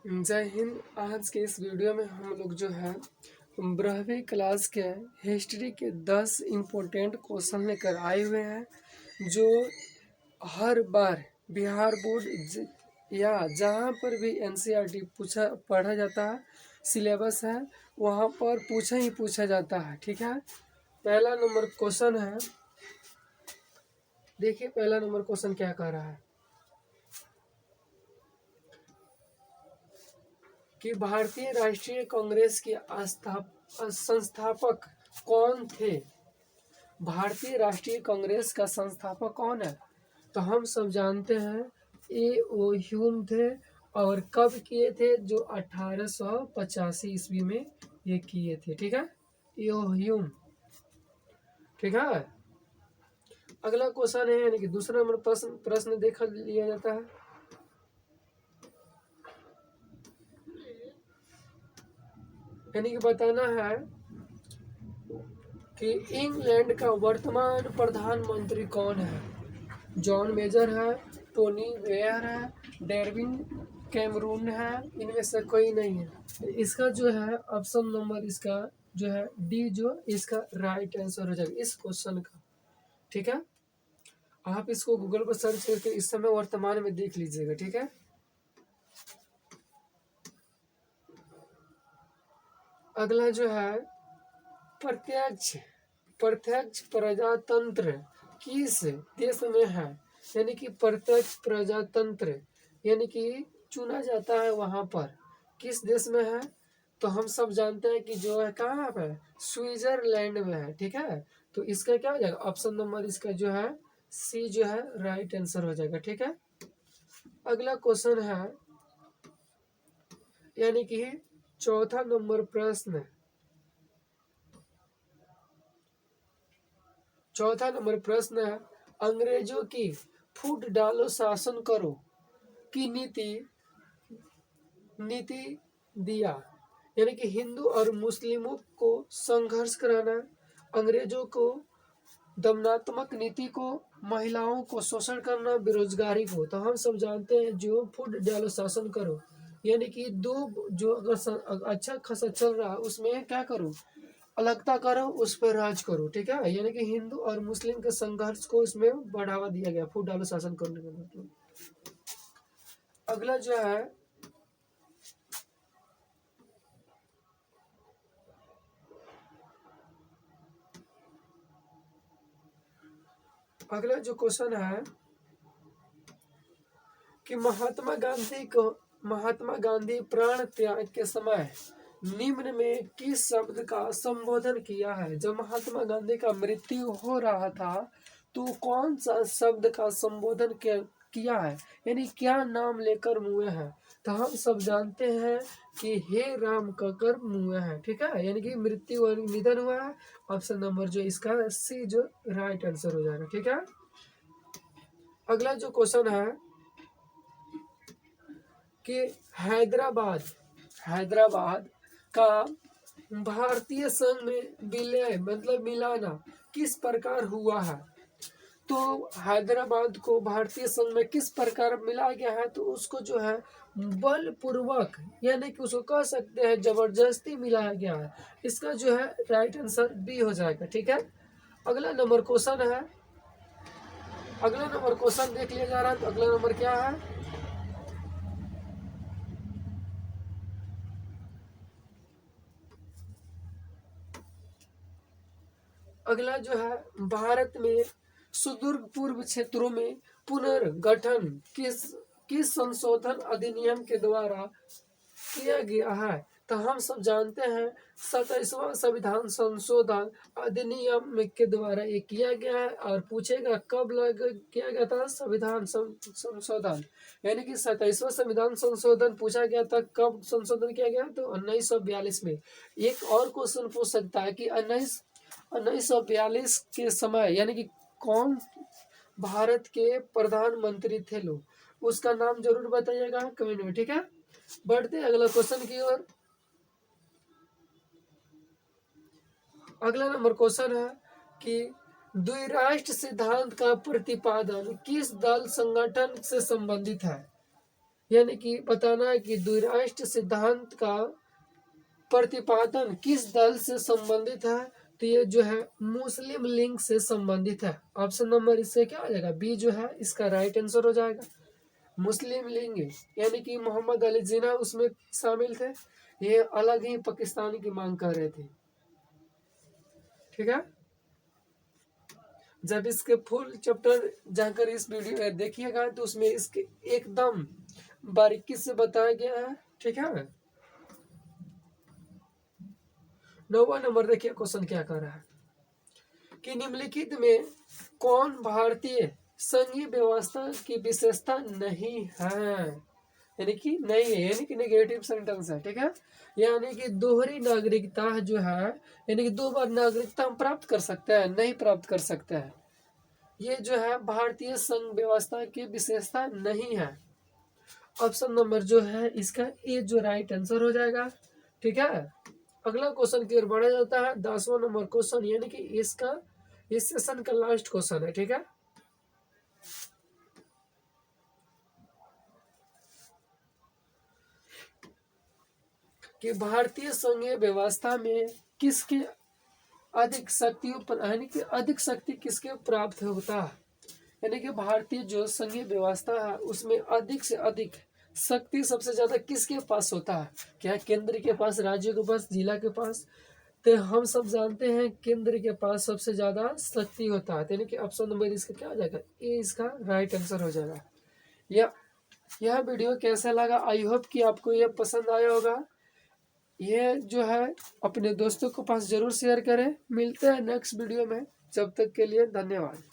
जय हिंद। आज के इस वीडियो में हम लोग जो है 12वीं क्लास के हिस्ट्री के 10 इम्पोर्टेंट क्वेश्चन लेकर आए हुए हैं जो हर बार बिहार बोर्ड या जहाँ पर भी एनसीईआरटी पढ़ा जाता है, सिलेबस है, वहाँ पर पूछा जाता है। ठीक है। पहला नंबर क्वेश्चन है, देखिए पहला नंबर क्वेश्चन क्या कह रहा है कि भारतीय राष्ट्रीय कांग्रेस के संस्थापक कौन थे। भारतीय राष्ट्रीय कांग्रेस का संस्थापक कौन है? तो हम सब जानते हैं ए ओ ह्यूम थे। और कब किए थे? जो 1885 ईस्वी में ये किए थे। ठीक है, ए ओ ह्यूम। ठीक है। अगला क्वेश्चन है, यानी कि दूसरा नंबर प्रश्न देखा लिया जाता है यानी कि बताना है कि इंग्लैंड का वर्तमान प्रधानमंत्री कौन है। जॉन मेजर है, टोनी ब्लेयर है, डेरविन कैमरून है, इनमें से कोई नहीं है। इसका जो है ऑप्शन नंबर इसका जो है डी, जो इसका राइट आंसर हो जाएगा इस क्वेश्चन का। ठीक है, आप इसको गूगल पर सर्च करके इस समय वर्तमान में देख लीजिएगा। ठीक है। अगला जो है प्रत्यक्ष प्रत्यक्ष प्रजातंत्र किस देश में है। यानी कि प्रत्यक्ष प्रजातंत्र यानी कि चुना जाता है वहां पर किस देश में है। तो हम सब जानते हैं कि जो है कहाँ पे, स्विट्जरलैंड में है। ठीक है, तो इसका क्या हो जाएगा ऑप्शन नंबर इसका जो है सी जो है राइट आंसर हो जाएगा। ठीक है। अगला क्वेश्चन है, यानी कि चौथा नंबर प्रश्न, चौथा नंबर प्रश्न है अंग्रेजों की फूट डालो शासन करो की नीति नीति दिया। यानी कि हिंदू और मुस्लिमों को संघर्ष कराना, अंग्रेजों को दमनात्मक नीति को, महिलाओं को शोषण करना, बेरोजगारी को। तो हम सब जानते हैं जो फूट डालो शासन करो यानी कि दो जो अगर अच्छा खासा चल रहा है उसमें क्या करो, अलगता करो, उस पर राज करो। ठीक है, यानी कि हिंदू और मुस्लिम के संघर्ष को इसमें बढ़ावा दिया गया फूट डालो शासन करने का मतलब। अगला जो है अगला जो क्वेश्चन है कि महात्मा गांधी प्राण त्याग के समय निम्न में किस शब्द का संबोधन किया है। जब महात्मा गांधी का मृत्यु हो रहा था तो कौन सा शब्द का संबोधन किया है, यानी क्या नाम लेकर मुए हैं। तो हम सब जानते हैं कि हे राम कहकर मुए हैं। ठीक है, यानी कि मृत्यु और निधन हुआ है। ऑप्शन नंबर जो इसका सी जो राइट आंसर हो जाएगा। ठीक है। अगला जो क्वेश्चन है कि हैदराबाद हैदराबाद का भारतीय संघ में विलय मतलब मिलाना किस प्रकार हुआ है। तो हैदराबाद को भारतीय संघ में किस प्रकार मिलाया गया है, तो उसको जो है बलपूर्वक यानी कि उसको कह सकते हैं जबरदस्ती मिलाया गया है। इसका जो है राइट आंसर बी हो जाएगा। ठीक है। अगला नंबर क्वेश्चन है, अगला नंबर क्वेश्चन देख लिया जा रहा है। तो अगला नंबर क्या है, अगला जो है भारत में सुदूर पूर्व क्षेत्रों में पुनर्गठन किस संशोधन अधिनियम के द्वारा किया गया है। तो हम सब जानते हैं 27वां संविधान संशोधन अधिनियम के द्वारा ये किया गया है। और पूछेगा कब किया गया था संविधान संशोधन, यानी कि 27वां संविधान संशोधन पूछा गया था कब संशोधन किया गया, तो 1942 में। एक और क्वेश्चन पूछ सकता है कि 1942 के समय यानी कि कौन भारत के प्रधानमंत्री थे लोग, उसका नाम जरूर बताइएगा कमेंट में। ठीक है, बढ़ते अगला क्वेश्चन की ओर। अगला नंबर क्वेश्चन है कि द्विराष्ट्र सिद्धांत का प्रतिपादन किस दल संगठन से संबंधित है। यानी कि बताना है कि द्विराष्ट्र सिद्धांत का प्रतिपादन किस दल से संबंधित है, तो ये जो है मुस्लिम लीग से संबंधित है। ऑप्शन नंबर इससे क्या आ जाएगा, बी जो है इसका राइट आंसर हो जाएगा। मुस्लिम लीग यानी कि मोहम्मद अली जिन्ना उसमें शामिल थे, ये अलग ही पाकिस्तान की मांग कर रहे थे। ठीक है, जब इसके फुल चैप्टर जाकर इस वीडियो देखिएगा तो उसमें इसके एकदम बारीकी से बताया गया है। ठीक है, 9वां नंबर देखिए क्वेश्चन क्या कर रहा है कि निम्नलिखित में कौन भारतीय संघीय व्यवस्था की विशेषता नहीं है, यानी कि नहीं है, यानी कि नेगेटिव सेंटेंस है। ठीक है, यानी कि दोहरी नागरिकता जो है, यानी कि 2 बार नागरिकता हम प्राप्त कर सकते हैं, नहीं प्राप्त कर सकते हैं, ये जो है भारतीय संघ व्यवस्था की विशेषता नहीं है। ऑप्शन नंबर जो है इसका ए जो राइट आंसर हो जाएगा। ठीक है, अगला क्वेश्चन की ओर बढ़ा जाता है, 10वां नंबर क्वेश्चन, यानी कि इसका इस सेशन का लास्ट क्वेश्चन है। ठीक है, कि भारतीय संघीय व्यवस्था में किसके अधिक शक्ति यानी कि अधिक शक्ति किसके प्राप्त होता है, यानी कि भारतीय जो संघीय व्यवस्था है उसमें अधिक से अधिक शक्ति सबसे ज्यादा किसके पास होता है, क्या केंद्र के पास, राज्यों के पास, जिला के पास, तो हम सब जानते हैं केंद्र के पास सबसे ज्यादा शक्ति होता है, यानी कि ऑप्शन नंबर इसका क्या हो जाएगा, ए इसका राइट आंसर हो जाएगा। यह वीडियो कैसा लगा, आई होप कि आपको यह पसंद आया होगा। ये जो है अपने दोस्तों के पास जरूर शेयर करें। मिलते हैं नेक्स्ट वीडियो में, जब तक के लिए धन्यवाद।